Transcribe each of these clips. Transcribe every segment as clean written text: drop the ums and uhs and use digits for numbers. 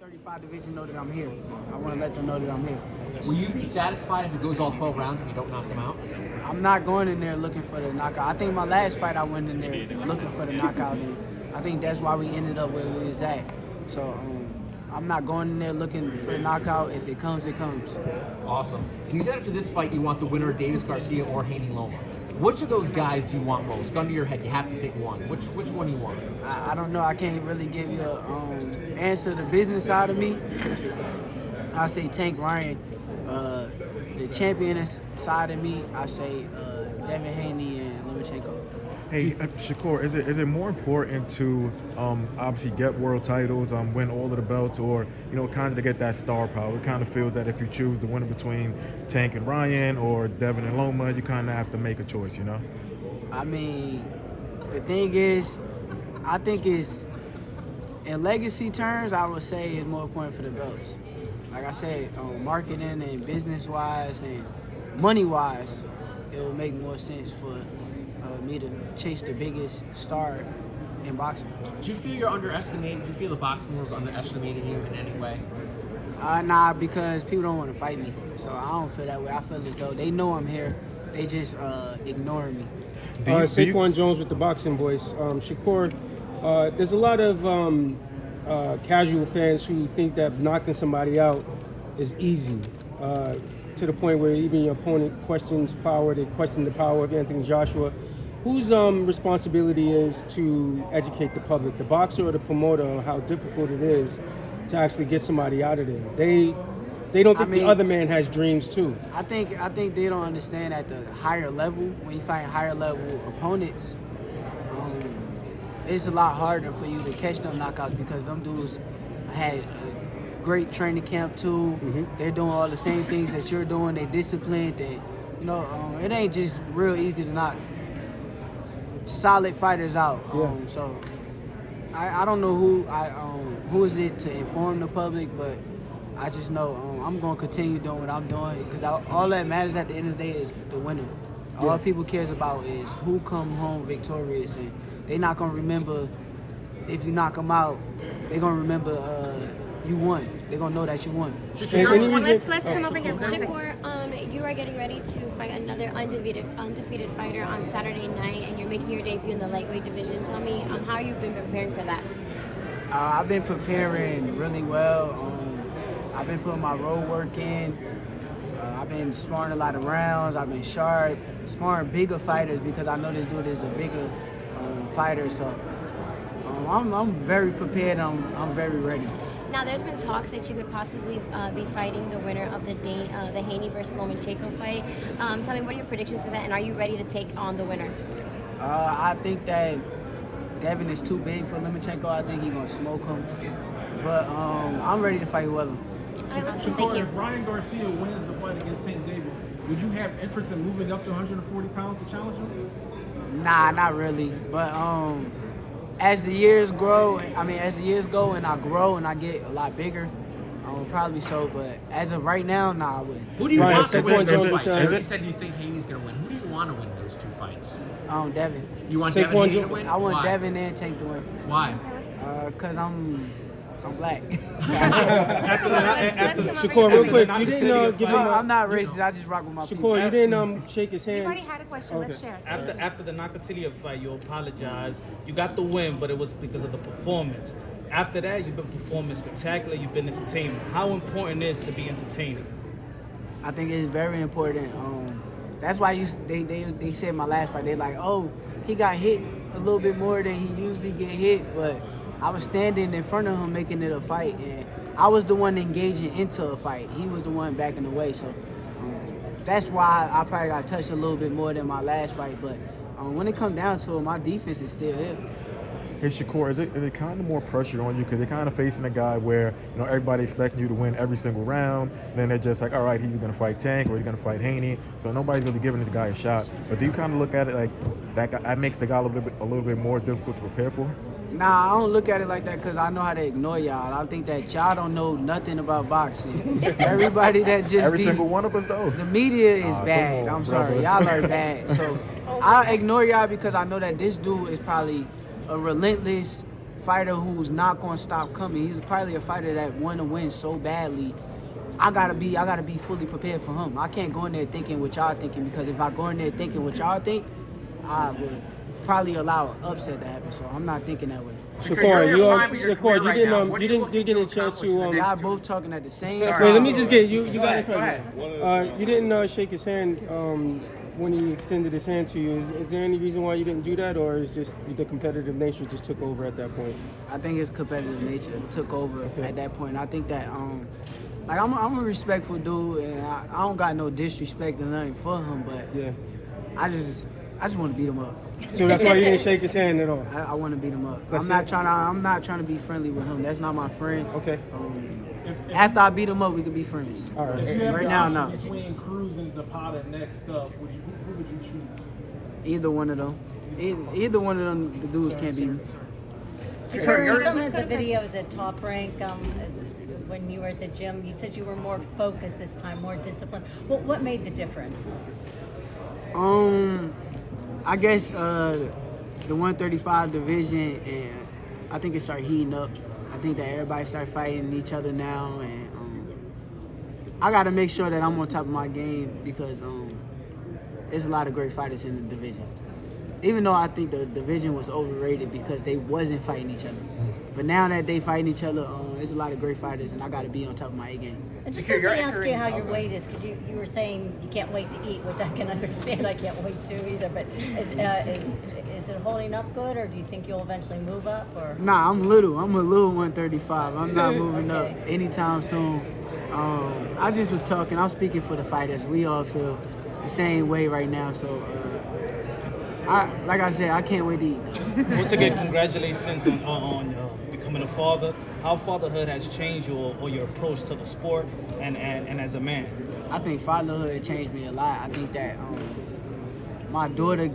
35 division know that I'm here. I want to let them know that I'm here. Will you be satisfied if it goes all 12 rounds if you don't knock them out? I'm not going in there looking for the knockout. I think my last fight I went in there looking for the knockout, and I think that's why we ended up where we was at. So I'm not going in there looking for the knockout. If it comes, it comes. Awesome. And you said after this fight you want the winner of Davis Garcia or Haney Loma. Which of those guys do you want most? Gun to your head, you have to pick one. Which one do you want? I don't know. I can't really give you an answer. The business side of me, I say Tank Ryan. The champion side of me, I say Devin Haney and Lomachenko. Hey, Shakur, is it more important to obviously get world titles, win all of the belts, or kind of to get that star power? It kind of feels that if you choose the winner between Tank and Ryan or Devin and Loma, you kind of have to make a choice, I mean, the thing is, I think it's in legacy terms, I would say it's more important for the belts. Like I said, marketing and business-wise and money-wise, it will make more sense for me to chase the biggest star in boxing. Do you feel you're underestimated? Do you feel the boxing world's underestimated you in any way? Nah, because people don't want to fight me. So I don't feel that way. I feel as though they know I'm here. They just ignore me. Saquon Jones with the boxing voice. Shakur, there's a lot of casual fans who think that knocking somebody out is easy, to the point where even your opponent questions power. They question the power of Anthony Joshua. Whose responsibility is to educate the public, the boxer or the promoter, on how difficult it is to actually get somebody out of there? They don't think the other man has dreams too. I think they don't understand at the higher level, when you fight higher level opponents, it's a lot harder for you to catch them knockouts because them dudes had a great training camp too. Mm-hmm. They're doing all the same things that you're doing. They disciplined. It ain't just real easy to knock solid fighters out. So I don't know who is it to inform the public, but I just know I'm going to continue doing what I'm doing because all that matters at the end of the day is the winner. All people cares about is who come home victorious, and they're not going to remember if you knock them out. They're going to remember you won. They're going to know that you won. Let's come over here. Shakur, you are getting ready to fight another undefeated fighter on Saturday night, and you're making your debut in the lightweight division. Tell me how you've been preparing for that. I've been preparing really well. I've been putting my road work in. I've been sparring a lot of rounds. I've been sharp, sparring bigger fighters because I know this dude is a bigger fighter. So I'm very prepared. I'm very ready. Now, there's been talks that you could possibly be fighting the winner of the Haney versus Lomachenko fight. Tell me, what are your predictions for that, and are you ready to take on the winner? I think that Devin is too big for Lomachenko. I think he's going to smoke him. But I'm ready to fight whoever. Thank you. If Ryan Garcia wins the fight against Tank Davis, would you have interest in moving up to 140 pounds to challenge him? Nah, not really. But as the years go and I grow and I get a lot bigger, probably so. But as of right now, nah, I wouldn't. Who do you want to win those fights? You said you think Haney's going to win. Who do you want to win those two fights? Devin. You want Devin Haney to win? I want Why? Devin and Tank to win. Why? Because I'm black. Shakur, real quick, you didn't give him. I'm not racist. I just rock with my people. Shakur, you didn't shake his hand. We already had a question. Let's share. After the Nakatilia fight, you apologized. You got the win, but it was because of the performance. After that, you've been performing spectacular. You've been entertaining. How important it is to be entertaining? I think it's very important. That's why they said my last fight. They're like, oh, he got hit a little bit more than he usually get hit, but I was standing in front of him making it a fight, and I was the one engaging into a fight. He was the one backing away, so that's why I probably got touched a little bit more than my last fight. But when it comes down to it, my defense is still here. Hey, Shakur, is it kind of more pressure on you because you're kind of facing a guy where everybody expecting you to win every single round, and then they're just like, all right, he's going to fight Tank or he's going to fight Haney, so nobody's really giving this guy a shot. But do you kind of look at it like that makes the guy a little bit more difficult to prepare for? Nah, I don't look at it like that because I know how to ignore y'all. I think that y'all don't know nothing about boxing. Everybody that just every single one of us though. The media is bad. I'm sorry, y'all are bad. So I ignore y'all because I know that this dude is probably a relentless fighter who's not gonna stop coming. He's probably a fighter that want to win so badly. I gotta be fully prepared for him. I can't go in there thinking what y'all thinking, because if I go in there thinking what y'all think, I would probably allow an upset to happen. So I'm not thinking that way. Shakur, you're in your prime of your career right now. What are you you looking didn't to get a chance accomplish in the to. next Y'all both talking at the same Wait, time. let me just get you. You got Go it. ahead. You didn't shake his hand when he extended his hand to you. Is there any reason why you didn't do that, or is just the competitive nature just took over at that point? I think his competitive nature took over at that point. I think that like I'm a respectful dude, and I don't got no disrespect or nothing for him, but Yeah. I just want to beat him up. So that's why you didn't shake his hand at all. I want to beat him up. That's I'm it? not trying to be friendly with him. That's not my friend. Okay. After I beat him up, we could be friends. All right. If you have Right the now, option no. between Cruz and Zapata next up, who would you choose? Either one of them. Either one of them, the dudes can't beat me. Shakur, in some of the videos at Top Rank, when you were at the gym, you said you were more focused this time, more disciplined. What made the difference? I guess the 135 division, and I think it started heating up. I think that everybody started fighting each other now, and I got to make sure that I'm on top of my game, because there's a lot of great fighters in the division. Even though I think the division was overrated because they wasn't fighting each other. But now that they fighting each other, there's a lot of great fighters, and I got to be on top of my A game. And just Shakur, let me you're ask you how your entering- weight is, because you were saying you can't wait to eat, which I can understand. I can't wait to either. But is it holding up good, or do you think you'll eventually move up? Or Nah, I'm little. I'm a little 135. I'm not moving Okay. up anytime soon. I just was talking. I'm speaking for the fighters. We all feel the same way right now. So, like I said, I can't wait to eat. Once again, congratulations on becoming a father. How fatherhood has changed your approach to the sport and as a man. I think fatherhood changed me a lot. I think that my daughter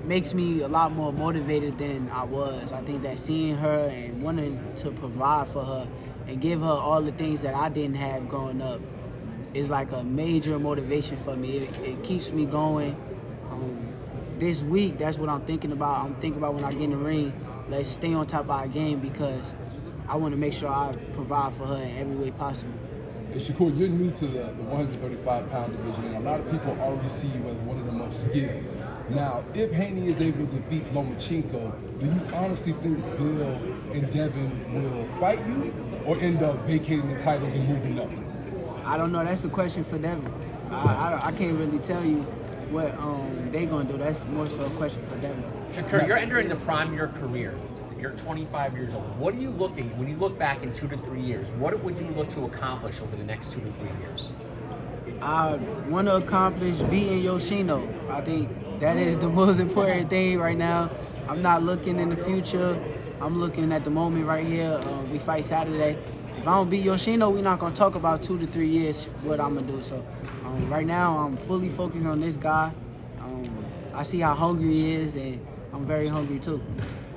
makes me a lot more motivated than I was. I think that seeing her and wanting to provide for her and give her all the things that I didn't have growing up is like a major motivation for me. It keeps me going. This week, that's what I'm thinking about. I'm thinking about when I get in the ring, let's stay on top of our game, because I want to make sure I provide for her in every way possible. And Shakur, you're new to the 135-pound division, and a lot of people already see you as one of the most skilled. Now, if Haney is able to beat Lomachenko, do you honestly think Bill and Devin will fight you, or end up vacating the titles and moving up? I don't know. That's a question for Devin. I can't really tell you what they gonna do. That's more so a question for Devin. Shakur, you're entering the prime of your career. You're 25 years old. What are you looking, when you look back in 2 to 3 years, what would you look to accomplish over the next 2 to 3 years? I want to accomplish beating Yoshino. I think that is the most important thing right now. I'm not looking in the future. I'm looking at the moment right here. We fight Saturday. If I don't beat Yoshino, we're not going to talk about 2 to 3 years what I'm going to do. So right now, I'm fully focused on this guy. I see how hungry he is, and I'm very hungry too.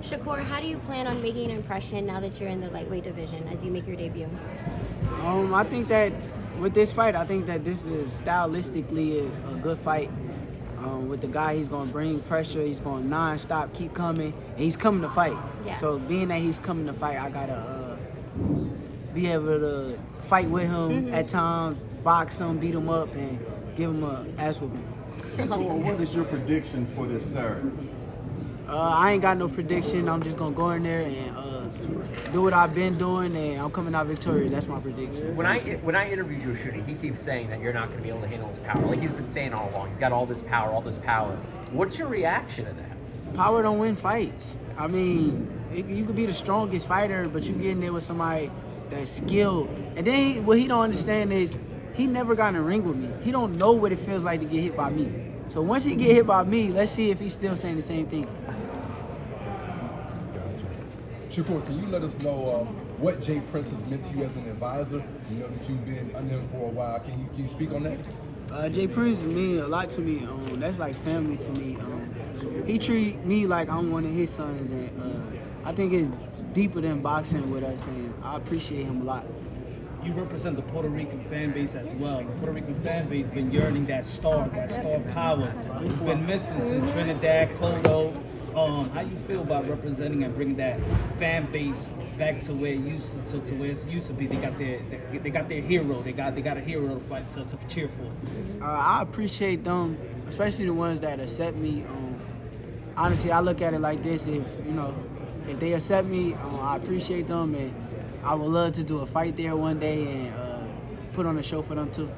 Shakur, how do you plan on making an impression now that you're in the lightweight division as you make your debut? I think that with this fight, I think that this is stylistically a good fight. With the guy, he's going to bring pressure. He's going to non-stop keep coming. And he's coming to fight. Yeah. So being that he's coming to fight, I got to be able to fight with him at times, box him, beat him up, and give him a ass whooping. Shakur, what is your prediction for this Saturday? I ain't got no prediction. I'm just going to go in there and do what I've been doing, and I'm coming out victorious. That's my prediction. When I interviewed Yoshino, he keeps saying that you're not going to be able to handle his power. Like he's been saying all along. He's got all this power, all this power. What's your reaction to that? Power don't win fights. I mean, you could be the strongest fighter, but you get in there with somebody that's skilled. And then what he don't understand is he never got in a ring with me. He don't know what it feels like to get hit by me. So once he get hit by me, let's see if he's still saying the same thing. Shakur, can you let us know what Jay Prince has meant to you as an advisor? You know that you've been under him for a while. Can you speak on that? Jay Prince mean a lot to me. That's like family to me. He treat me like I'm one of his sons, and I think it's deeper than boxing with us, and I appreciate him a lot. You represent the Puerto Rican fan base as well. The Puerto Rican fan base been yearning that star power. It's been missing since Trinidad, Kodo, How you feel about representing and bringing that fan base back to where it used to where it used to be? They got their hero. They got a hero to fight to cheer for. I appreciate them, especially the ones that accept me. Honestly, I look at it like this: if they accept me, I appreciate them, and I would love to do a fight there one day and put on a show for them too.